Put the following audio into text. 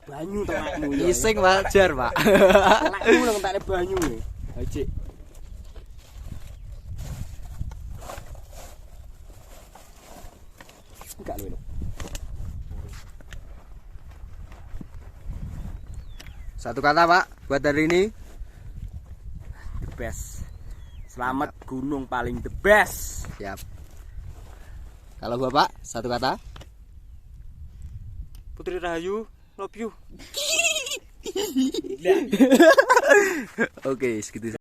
banyu telakmu. Iseng wajar, Pak. Telakmu nang entekne banyu. Ayo, Cik. Enggak lho. Satu kata, Pak, buat hari ini. The best. Selamat gunung paling the best. Siap. Kalau Bapak, satu kata. Putri Rahayu, love you. Oke, segitu.